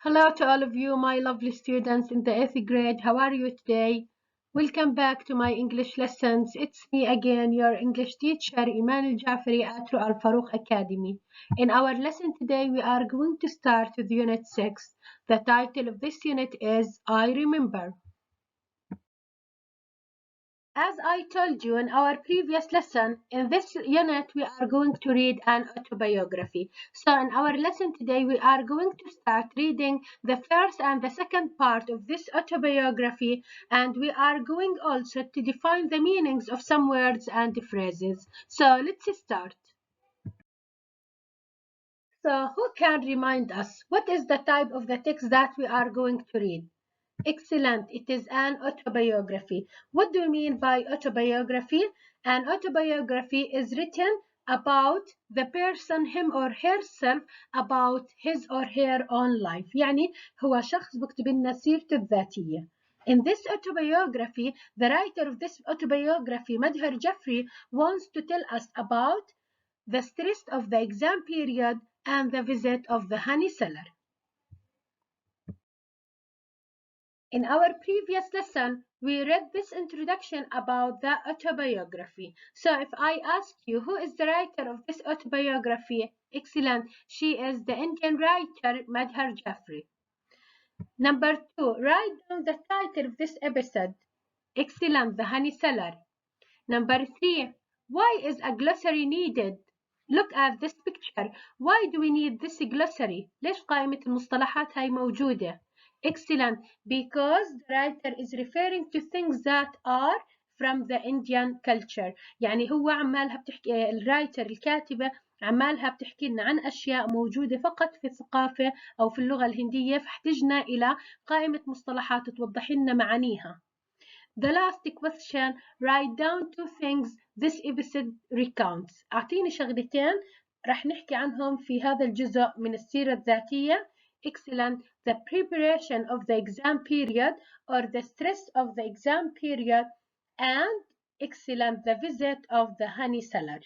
Hello to all of you, my lovely students in the 8th grade. How are you today? Welcome back to my English lessons. It's me again, your English teacher, Iman Al-Jafari at Al Farouk Academy. In our lesson today, we are going to start with Unit 6. The title of this unit is I Remember. As I told you in our previous lesson, in this unit we are going to read an autobiography. So in our lesson today we are going to start reading the first and the second part of this autobiography, and we are going also to define the meanings of some words and phrases. So let's start. So who can remind us what is the type of the text that we are going to read? Excellent. It is an autobiography. What do you mean by autobiography? An autobiography is written about the person, him or herself, about his or her own life. يعني هو شخص بكتب لنا سيرته الذاتية. In this autobiography, the writer of this autobiography, Madhar Jeffrey, wants to tell us about the stress of the exam period and the visit of the honey seller. In our previous lesson, we read this introduction about the autobiography. So if I ask you, who is the writer of this autobiography? Excellent. She is the Indian writer, Madhar Jeffrey. Number 2, write down the title of this episode. Excellent. The Honey Seller. Number 3, why is a glossary needed? Look at this picture. Why do we need this glossary? ليش قائمة المصطلحات هاي موجودة? Excellent, because the writer is referring to things that are from the Indian culture. يعني هو عمالها بتحكي الرايتر الكاتبة عمالها بتحكي لنا عن أشياء موجودة فقط في الثقافة أو في اللغة الهندية، فاحتجنا إلى قائمة مصطلحات توضح لنا معانيها. The last question, write down 2 things this episode recounts. أعطيني شغلتين رح نحكي عنهم في هذا الجزء من السيرة الذاتية. Excellent. The preparation of the exam period or the stress of the exam period, and excellent, the visit of the honey seller.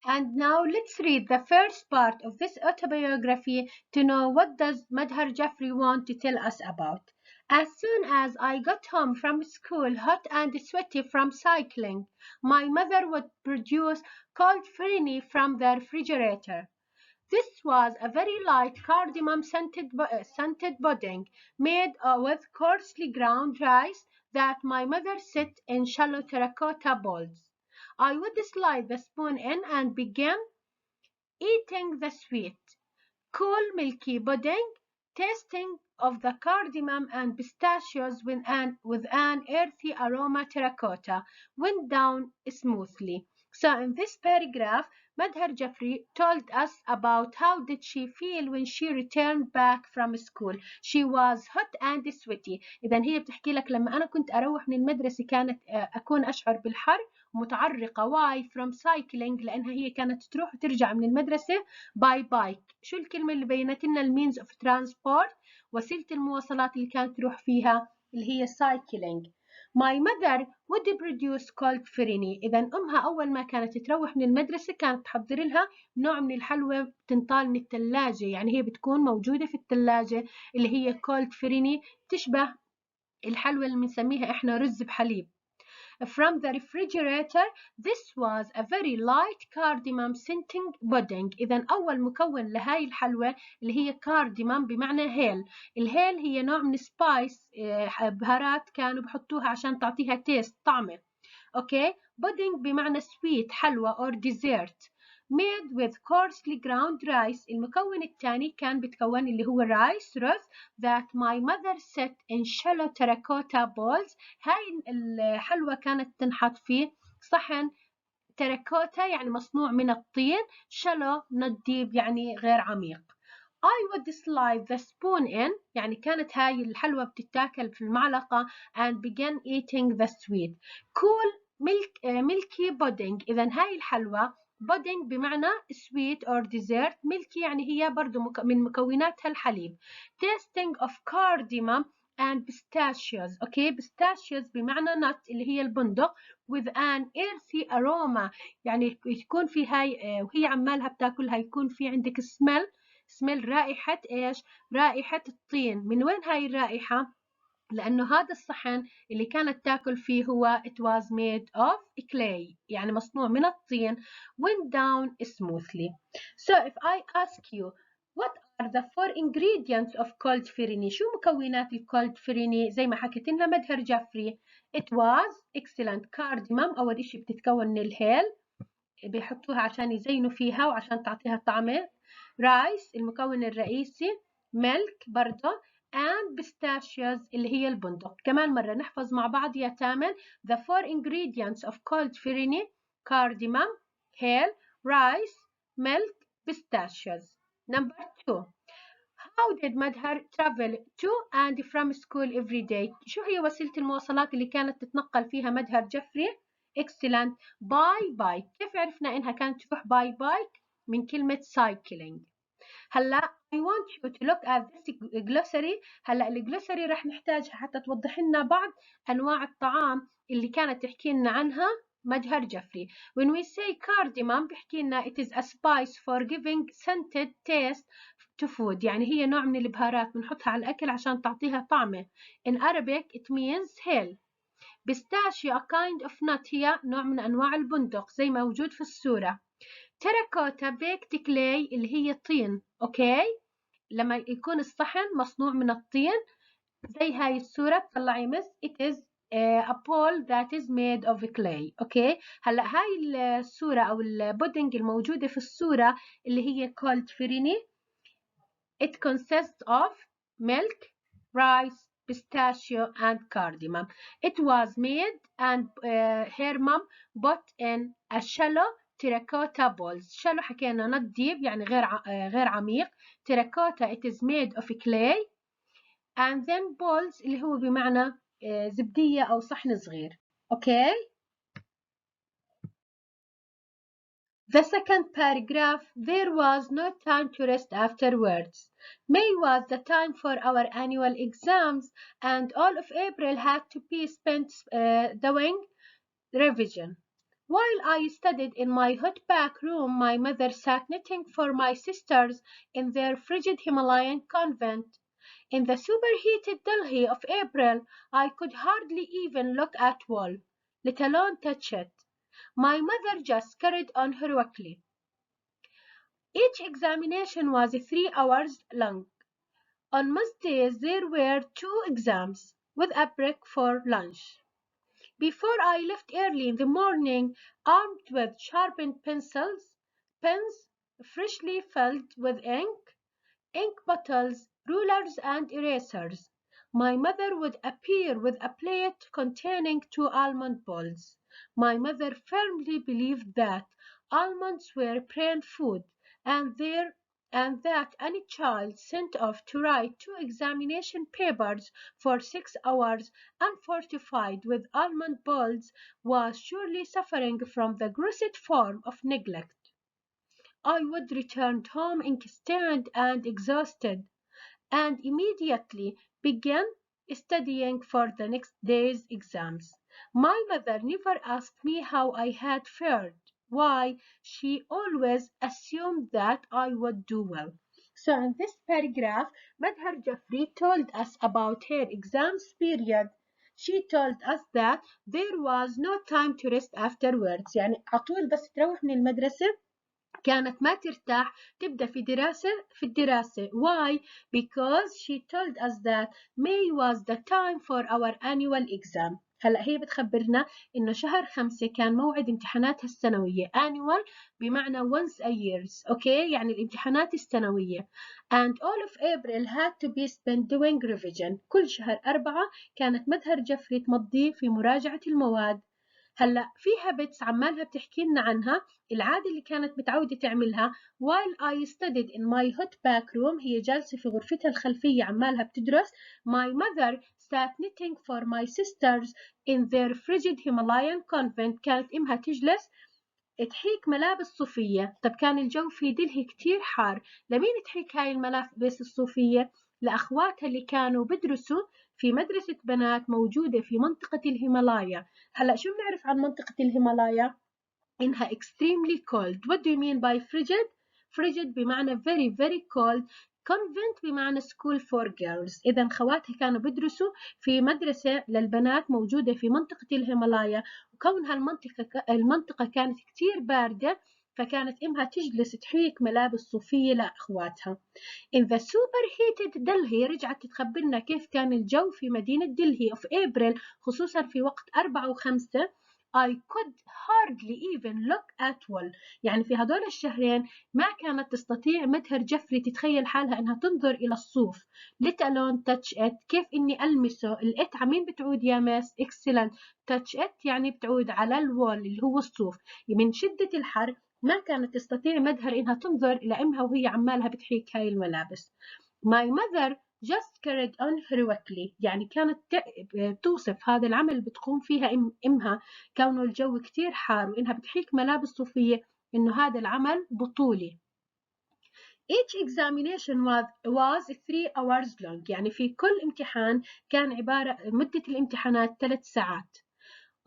And now let's read the first part of this autobiography to know what does Madhar Jeffrey want to tell us about. As soon as I got home from school, hot and sweaty from cycling, my mother would produce cold firni from the refrigerator. This was a very light cardamom scented pudding made with coarsely ground rice that my mother set in shallow terracotta bowls. I would slide the spoon in and begin eating the sweet, cool milky pudding, tasting of the cardamom and pistachios with an earthy aroma. Terracotta went down smoothly. So in this paragraph, Madhar Jeffrey told us about how did she feel when she returned back from school. She was hot and sweaty. إذا هي بتحكي لك لما أنا كنت أروح من المدرسة كانت أكون أشعر بالحر متعرقة. Why? From cycling، لأنها هي كانت تروح وترجع من المدرسة by bike. شو الكلمة اللي بينت لنا المينز of transport؟ وسيلة المواصلات اللي كانت تروح فيها اللي هي cycling. My mother would produce cold firni. إذا أمها أول ما كانت تروح من المدرسة كانت تحضر لها نوع من الحلوى بتنطال من الثلاجة، يعني هي بتكون موجودة في الثلاجة اللي هي cold firni، تشبه الحلوى اللي بنسميها إحنا رز بحليب. From the refrigerator, this was a very light cardamom scenting pudding. إذا أول مكون لهاي الحلوى اللي هي cardamom بمعنى هيل. الهيل هي نوع من سبايس، بهارات كانوا بحطوها عشان تعطيها تيست طعمة. أوكي، pudding بمعنى sweet حلوى or dessert. made with coarsely ground rice. المكون الثاني كان بتكون اللي هو rice رز that my mother set in shallow terracotta bowls. هاي الحلوى كانت تنحط في صحن terracotta يعني مصنوع من الطين، shallow not deep يعني غير عميق. I would slide the spoon in، يعني كانت هاي الحلوى بتتاكل في المعلقة and begin eating the sweet. Cool milky pudding. إذا هاي الحلوى pudding بمعنى sweet or dessert، milky يعني هي برضو من مكوناتها الحليب. Tasting of cardamom and pistachios. Okay, pistachios بمعنى nut اللي هي البندق with an earthy aroma، يعني يكون في هاي وهي عمالها بتاكلها يكون في عندك smell رائحة إيش؟ رائحة الطين. من وين هاي الرائحة؟ لأنه هذا الصحن اللي كانت تاكل فيه هو it was made of clay، يعني مصنوع من الطين. went down smoothly. So if I ask you what are the 4 ingredients of cold فريني، شو مكونات الكولد فريني زي ما حكيت لنا مدهر جفري؟ it was excellent cardamom، أول إشي بتتكون من الهيل بيحطوها عشان يزينوا فيها وعشان تعطيها طعمة. رايس المكون الرئيسي، ميلك برضه، and pistachios اللي هي البندق. كمان مرة نحفظ مع بعض يا تامر. The 4 ingredients of cold فريني: cardamom, هيل، rice, milk, pistachios. Number 2. How did Madhar travel to and from school every day؟ شو هي وسيلة المواصلات اللي كانت تتنقل فيها مدهر جفري؟ Excellent. By bike. كيف عرفنا إنها كانت تروح by bike؟ من كلمة cycling. هلا I want you to look at this glossary. هلا الجلوسري رح نحتاجها حتى توضح لنا بعض أنواع الطعام اللي كانت تحكي لنا عنها مدهر جفري. When we say cardamom بحكي لنا it is a spice for giving scented taste to food، يعني هي نوع من البهارات بنحطها على الأكل عشان تعطيها طعمة. In Arabic it means hill. Pistachio a kind of nut، هي نوع من أنواع البندق زي ما موجود في الصورة. تراكوتا بيكت كلاي اللي هي طين. أوكي، لما يكون الصحن مصنوع من الطين زي هاي الصورة طلعي مس it is a bowl that is made of clay. أوكي، هلا هاي الصورة أو البودنج الموجودة في الصورة اللي هي cold فريني it consists of milk, rice, pistachio and cardamom. It was made and her mom put in a shallow terracotta bowls. shallow حكينا not deep يعني غير عميق. terracotta it is made of clay and then bowls اللي هو بمعنى زبدية أو صحن صغير. Okay. The second paragraph, there was no time to rest afterwards. May was the time for our annual exams and all of April had to be spent doing revision. While I studied in my hot back room, my mother sat knitting for my sisters in their frigid Himalayan convent. In the superheated Delhi of April, I could hardly even look at wool, let alone touch it. My mother just carried on heroically. Each examination was 3 hours long. On most days there were 2 exams, with a break for lunch. Before I left early in the morning, armed with sharpened pencils, pens freshly filled with ink bottles, rulers and erasers, my mother would appear with a plate containing 2 almond balls. My mother firmly believed that almonds were brain food and that any child sent off to write 2 examination papers for 6 hours unfortified with almond balls was surely suffering from the grossest form of neglect. I would return home ink-stained and exhausted, and immediately began studying for the next day's exams. My mother never asked me how I had fared. Why? She always assumed that I would do well. So in this paragraph, Madhar Jafri told us about her exams period. She told us that there was no time to rest afterwards. يعني عطول بس تروح من المدرسة كانت ما ترتاح تبدأ في الدراسة. Why? Because she told us that May was the time for our annual exam. هلأ هي بتخبرنا إنه شهر 5 كان موعد امتحاناتها السنوية. annual بمعنى once a year. أوكي، يعني الامتحانات السنوية. and all of April had to be spent doing revision. كل شهر 4 كانت مدهر جفري تمضيه في مراجعة المواد. هلا في هابتس عمالها بتحكي لنا عنها، العادة اللي كانت متعودة تعملها while I studied in my hot back room، هي جالسة في غرفتها الخلفية عمالها بتدرس. My mother sat knitting for my sisters in their frigid Himalayan convent، كانت إمها تجلس تحيك ملابس صوفية. طب كان الجو في دلهي كتير حار، لمين تحيك هاي الملابس الصوفية؟ لأخواتها اللي كانوا بدرسوا في مدرسة بنات موجودة في منطقة الهيمالايا. هلأ شو بنعرف عن منطقة الهيمالايا؟ إنها extremely cold. What do you mean by frigid? frigid بمعنى very very cold. convent بمعنى school for girls. إذا خواتها كانوا بدرسوا في مدرسة للبنات موجودة في منطقة الهيمالايا، وكونها المنطقة كانت كتير باردة، فكانت إمها تجلس تحيك ملابس صوفية لأخواتها. In the superheated Delhi رجعت تخبرنا كيف كان الجو في مدينة دلهي of April، خصوصا في وقت 4 و5. I could hardly even look at wall. يعني في هدول الشهرين ما كانت تستطيع مدهر جفري تتخيل حالها انها تنظر الى الصوف. let alone touch it. كيف اني المسه؟ الات عمين بتعود يا ماس؟ excellent. touch it يعني بتعود على الوول اللي هو الصوف. من شدة الحر ما كانت تستطيع مدهر انها تنظر الى امها وهي عمالها بتحيك هاي الملابس. My mother just carried on heroically. يعني كانت توصف هذا العمل اللي بتقوم فيها امها، كونه الجو كتير حار وإنها بتحيك ملابس صوفية، إنه هذا العمل بطولي. Each examination was 3 hours long. يعني في كل امتحان كان عبارة مدة الامتحانات 3 ساعات.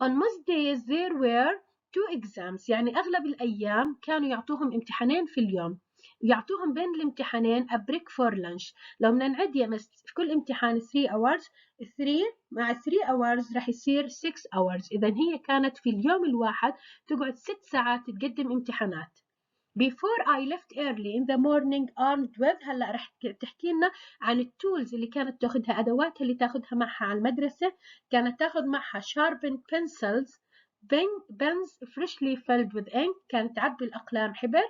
On most days there were 2 exams. يعني أغلب الأيام كانوا يعطوهم امتحانين في اليوم، يعطوهم بين الامتحانين a break for lunch. لو بدنا نعد يا مس في كل امتحان 3 hours، 3 مع 3 hours راح يصير 6 hours. إذا هي كانت في اليوم الواحد تقعد 6 ساعات تقدم امتحانات. Before I left early in the morning armed with. هلا رح تحكي لنا عن التولز اللي كانت تاخذها، ادواتها اللي تاخذها معها على المدرسه. كانت تاخذ معها sharpened pencils, pens freshly filled with ink. كانت تعبي الاقلام حبر.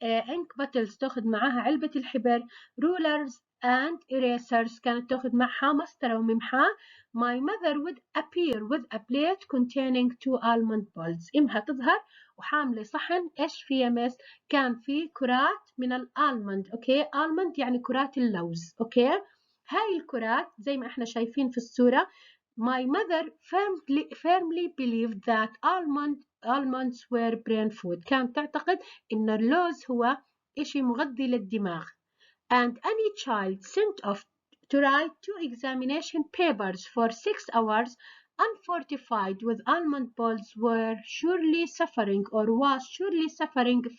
ink bottles تاخذ معها علبه الحبر. rulers and erasers. كانت تاخذ معها مسطره وممحاه. My mother would appear with a plate containing 2 almond balls. امها تظهر وحامله صحن ايش فيه مس؟ كان فيه كرات من الالمند. اوكي، المند يعني كرات اللوز. اوكي، هاي الكرات زي ما احنا شايفين في الصوره. My mother firmly believed that almonds were brain food. كانت تعتقد ان اللوز هو اشي مغذي للدماغ. And any child sent off to write 2 examination papers for 6 hours unfortified with almond balls was surely suffering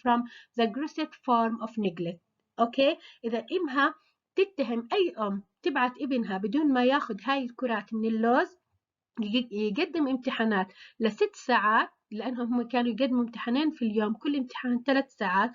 from the grossest form of neglect. اوكي، اذا امها تتهم اي ام تبعت ابنها بدون ما ياخذ هاي الكرات من اللوز يقدم امتحانات ل6 ساعات، لانهم هم كانوا يقدموا امتحانين في اليوم، كل امتحان 3 ساعات.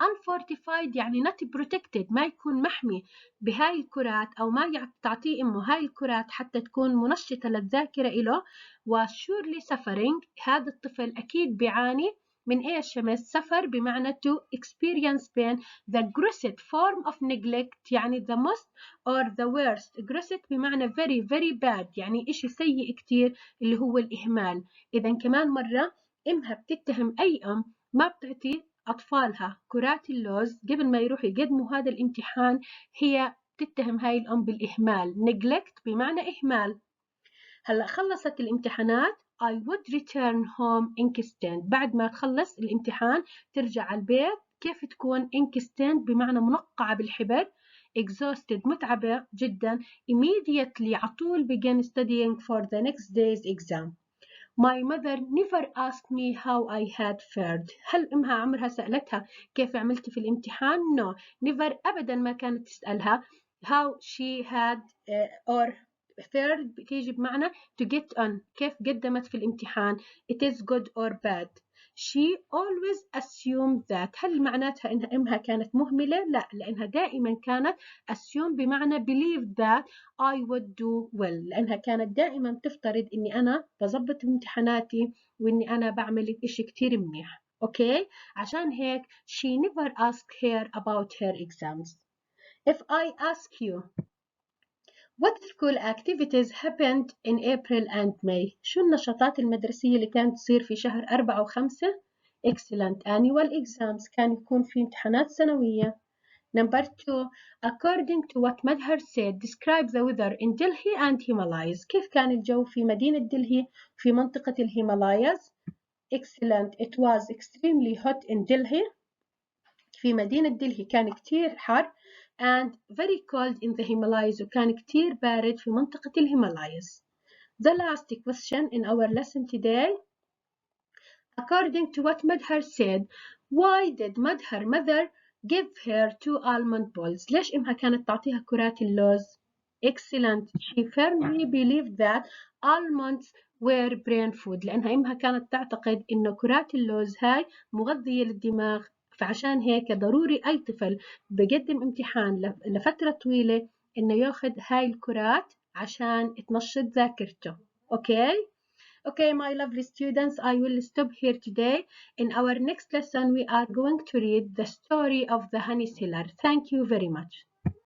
unfortified يعني not protected، ما يكون محمي بهاي الكرات أو ما تعطيه أمه هاي الكرات حتى تكون منشطة للذاكرة إله. وsurely suffering، هذا الطفل أكيد بيعاني من إيش شمس؟ suffer بمعنى to experience pain. the grossest form of neglect يعني the most or the worst. grossest بمعنى very very bad يعني إشي سيء كتير اللي هو الإهمال. إذا كمان مرة إمها بتتهم أي أم ما بتعطي أطفالها كرات اللوز قبل ما يروحوا يقدموا هذا الامتحان، هي تتهم هاي الأم بالإهمال. neglect بمعنى إهمال. هلأ خلصت الامتحانات. I would return home inkstand. بعد ما تخلص الامتحان ترجع على البيت. كيف تكون inkstand بمعنى منقعة بالحبر. exhausted متعبة جدا. immediately عطول begin studying for the next day's exam. My mother never asked me how I had fared. هل أمها عمرها سألتها كيف عملت في الامتحان؟ No, never أبدا ما كانت تسألها how she had or fared بتيجي بمعنى to get on، كيف قدمت في الامتحان. it is good or bad. She always assumed that. هل معناتها إنها أمها كانت مهملة؟ لا، لأنها دائما كانت assume بمعنى believe that I would do well، لأنها كانت دائما تفترض إني أنا بظبط امتحاناتي وإني أنا بعمل إشي كتير منيح. أوكي، عشان هيك she never asked her about her exams. If I ask you what school activities happened in April and May؟ شو النشاطات المدرسية اللي كانت تصير في شهر 4 و5؟ Excellent. Annual exams، كان يكون في امتحانات سنوية. Number 2, according to what Madhar said, describe the weather in Delhi and Himalayas. كيف كان الجو في مدينة دلهي في منطقة الهيمالاياز؟ Excellent. It was extremely hot in Delhi. في مدينة دلهي كان كتير حر. and very cold in the Himalayas وكان كتير بارد في منطقة الهيمالايز. The last question in our lesson today, according to what Madhar said, why did Madhar mother give her 2 almond balls? ليش إمها كانت تعطيها كرات اللوز؟ Excellent. She firmly believed that almonds were brain food لأنها إمها كانت تعتقد إنه كرات اللوز هاي مغذية للدماغ، فعشان هيك ضروري أي طفل بقدم امتحان لفترة طويلة إنه ياخذ هاي الكرات عشان تنشط ذاكرته. Okay? Okay, my lovely students, I will stop here today. In our next lesson, we are going to read the story of the honey seller. Thank you very much.